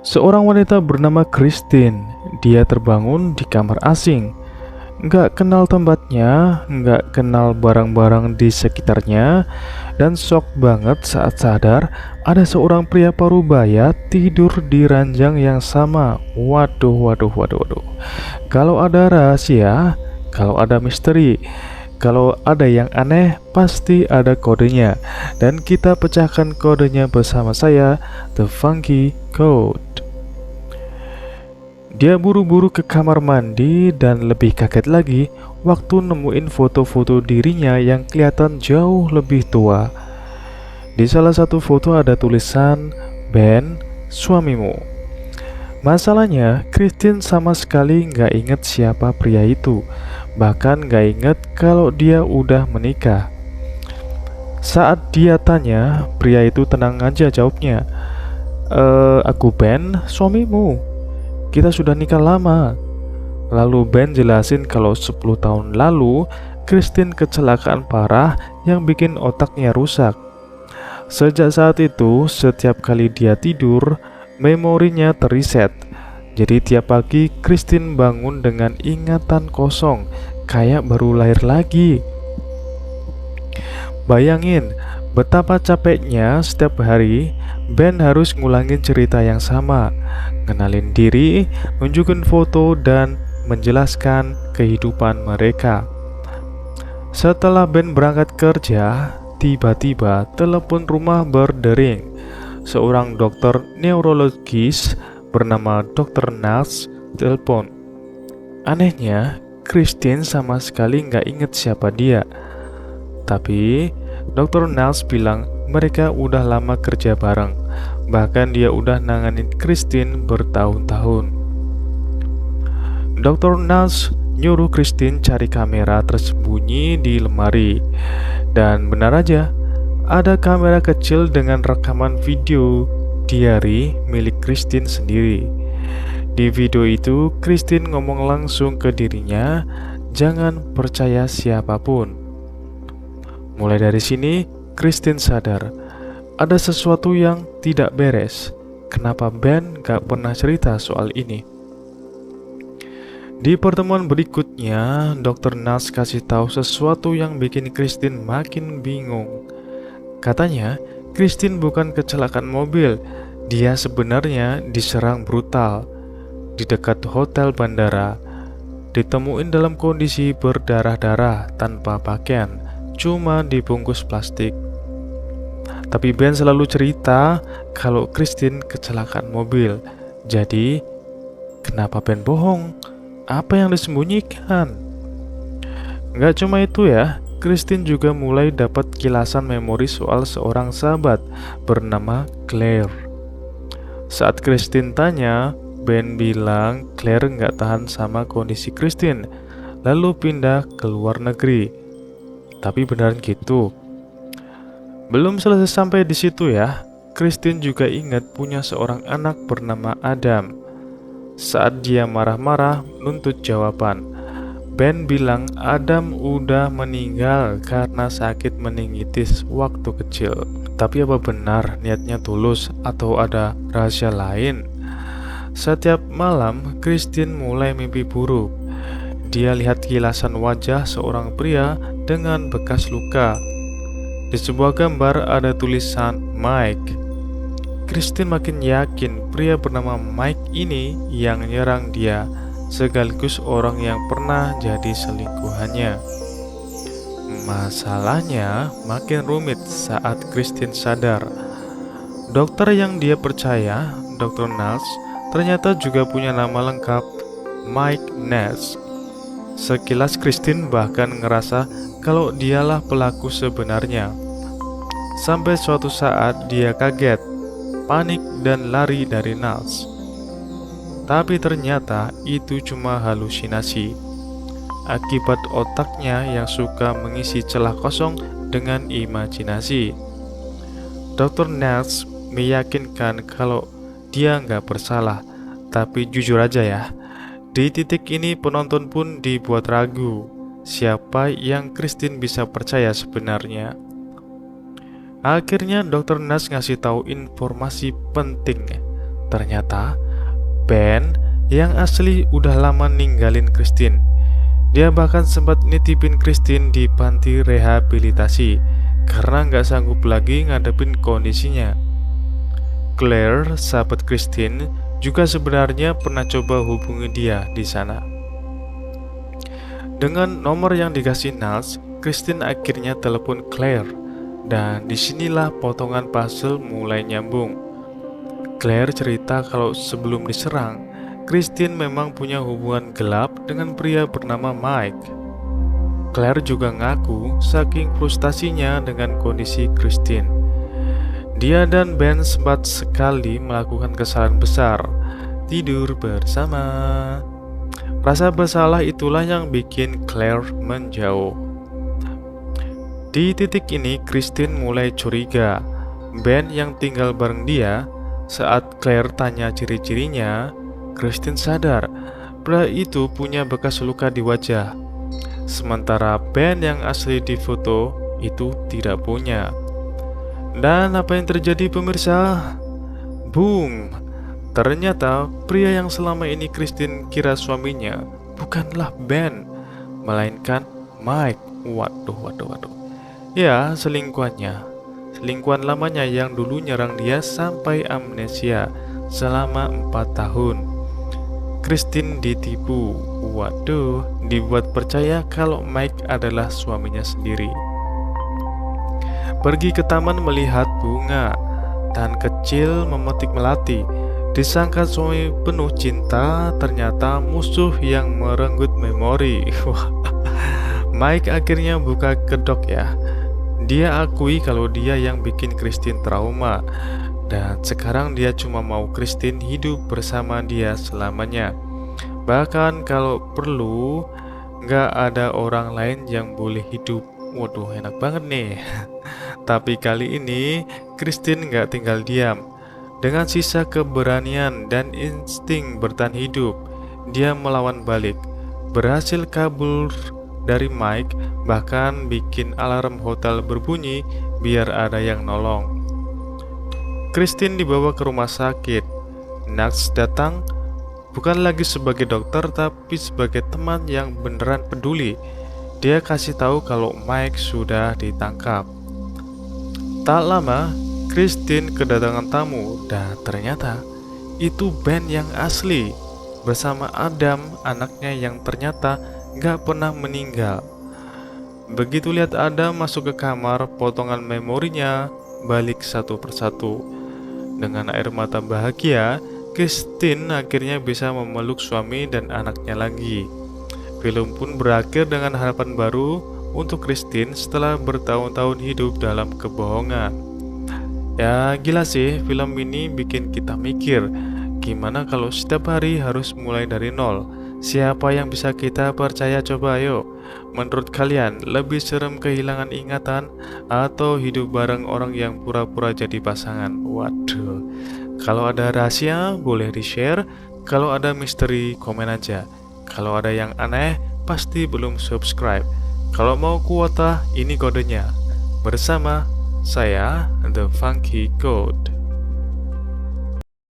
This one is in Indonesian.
Seorang wanita bernama Christine. Dia terbangun di kamar asing. Nggak kenal tempatnya, nggak kenal barang-barang di sekitarnya, dan shock banget saat sadar ada seorang pria parubaya tidur di ranjang yang sama. Waduh, waduh, waduh, waduh. Kalau ada rahasia, kalau ada misteri, kalau ada yang aneh, pasti ada kodenya. Dan kita pecahkan kodenya bersama saya, The Funky Code. Dia buru-buru ke kamar mandi dan lebih kaget lagi waktu nemuin foto-foto dirinya yang kelihatan jauh lebih tua. Di salah satu foto ada tulisan, "Ben, suamimu." Masalahnya, Christine sama sekali nggak inget siapa pria itu. Bahkan nggak inget kalau dia udah menikah. Saat dia tanya, pria itu tenang aja jawabnya, Aku Ben, suamimu. Kita sudah nikah lama." Lalu Ben jelasin kalau 10 tahun lalu Christine kecelakaan parah yang bikin otaknya rusak. Sejak saat itu, setiap kali dia tidur, memorinya teriset. Jadi tiap pagi Christine bangun dengan ingatan kosong, kayak baru lahir lagi. Bayangin betapa capeknya setiap hari Ben harus ngulangin cerita yang sama, ngenalin diri, nunjukin foto, dan menjelaskan kehidupan mereka. Setelah Ben berangkat kerja, tiba-tiba telepon rumah berdering. Seorang dokter neurologis bernama Dr. Nals telepon. Anehnya, Christine sama sekali nggak inget siapa dia. Tapi Dr. Nals bilang mereka udah lama kerja bareng. Bahkan dia udah nanganin Christine bertahun-tahun. Dr. Nals nyuruh Christine cari kamera tersembunyi di lemari. Dan benar aja, ada kamera kecil dengan rekaman video diary milik Christine sendiri. Di video itu, Christine ngomong langsung ke dirinya, "Jangan percaya siapapun." Mulai dari sini, Christine sadar ada sesuatu yang tidak beres. Kenapa Ben gak pernah cerita soal ini? Di pertemuan berikutnya, Dr. Nals kasih tahu sesuatu yang bikin Christine makin bingung. Katanya, Christine bukan kecelakaan mobil. Dia sebenarnya diserang brutal di dekat hotel bandara. Ditemuin dalam kondisi berdarah-darah tanpa pakaian, cuma dibungkus plastik. Tapi Ben selalu cerita kalau Christine kecelakaan mobil. Jadi, kenapa Ben bohong? Apa yang disembunyikan? Nggak cuma itu ya, Christine juga mulai dapat kilasan memori soal seorang sahabat bernama Claire. Saat Christine tanya, Ben bilang Claire nggak tahan sama kondisi Christine, lalu pindah ke luar negeri. Tapi beneran gitu? Belum selesai sampai di situ ya, Christine juga ingat punya seorang anak bernama Adam. Saat dia marah-marah nuntut jawaban, Ben bilang Adam udah meninggal karena sakit meningitis waktu kecil. Tapi apa benar niatnya tulus atau ada rahasia lain? Setiap malam, Christine mulai mimpi buruk. Dia lihat kilasan wajah seorang pria dengan bekas luka. Di sebuah gambar ada tulisan Mike. Christine makin yakin pria bernama Mike ini yang nyerang dia, sekaligus orang yang pernah jadi selingkuhannya. Masalahnya makin rumit saat Christine sadar. Dokter yang dia percaya, Dr. Nals, ternyata juga punya nama lengkap, Mike Ness. Sekilas Christine bahkan ngerasa kalau dialah pelaku sebenarnya. Sampai suatu saat dia kaget, panik dan lari dari Nals. Tapi ternyata itu cuma halusinasi akibat otaknya yang suka mengisi celah kosong dengan imajinasi. Dr. Nals meyakinkan kalau dia nggak bersalah, tapi jujur aja ya, di titik ini penonton pun dibuat ragu siapa yang Christine bisa percaya sebenarnya. Akhirnya Dr. Nals ngasih tahu informasi penting. Ternyata Ben yang asli udah lama ninggalin Christine. Dia bahkan sempat nitipin Christine di panti rehabilitasi karena nggak sanggup lagi ngadepin kondisinya. Claire, sahabat Christine, juga sebenarnya pernah coba hubungi dia di sana. Dengan nomor yang dikasih Niles, Christine akhirnya telepon Claire, dan disinilah potongan puzzle mulai nyambung. Claire cerita kalau sebelum diserang, Christine memang punya hubungan gelap dengan pria bernama Mike. Claire juga ngaku saking frustasinya dengan kondisi Christine. Dia dan Ben sempat sekali melakukan kesalahan besar, tidur bersama. Rasa bersalah itulah yang bikin Claire menjauh. Di titik ini, Christine mulai curiga. Ben yang tinggal bareng dia, saat Claire tanya ciri-cirinya, Christine sadar pria itu punya bekas luka di wajah. Sementara Ben yang asli di foto itu tidak punya. Dan apa yang terjadi pemirsa? Boom! Ternyata pria yang selama ini Christine kira suaminya bukanlah Ben, melainkan Mike. Waduh. Ya, selingkuhannya. Selingkuhan lamanya yang dulu nyerang dia sampai amnesia selama 4 tahun. Christine ditipu. Waduh, dibuat percaya kalau Mike adalah suaminya sendiri. Pergi ke taman melihat bunga. Tan kecil memetik melati. Disangka suami penuh cinta, ternyata musuh yang merenggut memori. Mike akhirnya buka kedok ya. Dia akui kalau dia yang bikin Christine trauma, dan sekarang dia cuma mau Christine hidup bersama dia selamanya. Bahkan kalau perlu, nggak ada orang lain yang boleh hidup. Waduh, enak banget nih. Tapi kali ini Christine nggak tinggal diam. Dengan sisa keberanian dan insting bertahan hidup, dia melawan balik, berhasil kabur dari Mike, bahkan bikin alarm hotel berbunyi biar ada yang nolong. Christine dibawa ke rumah sakit. Knox datang bukan lagi sebagai dokter, tapi sebagai teman yang beneran peduli. Dia kasih tahu kalau Mike sudah ditangkap. Tak lama, Christine kedatangan tamu, dan ternyata itu Ben yang asli bersama Adam, anaknya yang ternyata gak pernah meninggal. Begitu lihat Adam masuk ke kamar, potongan memorinya balik satu persatu. Dengan air mata bahagia, Christine akhirnya bisa memeluk suami dan anaknya lagi. Film pun berakhir dengan harapan baru untuk Christine setelah bertahun-tahun hidup dalam kebohongan. Ya gila sih, film ini bikin kita mikir, gimana kalau setiap hari harus mulai dari nol? Siapa yang bisa kita percaya, coba ayo. Menurut kalian, lebih serem kehilangan ingatan atau hidup bareng orang yang pura-pura jadi pasangan? Waduh. Kalau ada rahasia boleh di-share, kalau ada misteri komen aja. Kalau ada yang aneh pasti belum subscribe. Kalau mau kuota, ini kodenya. Bersama saya, The Funky Code.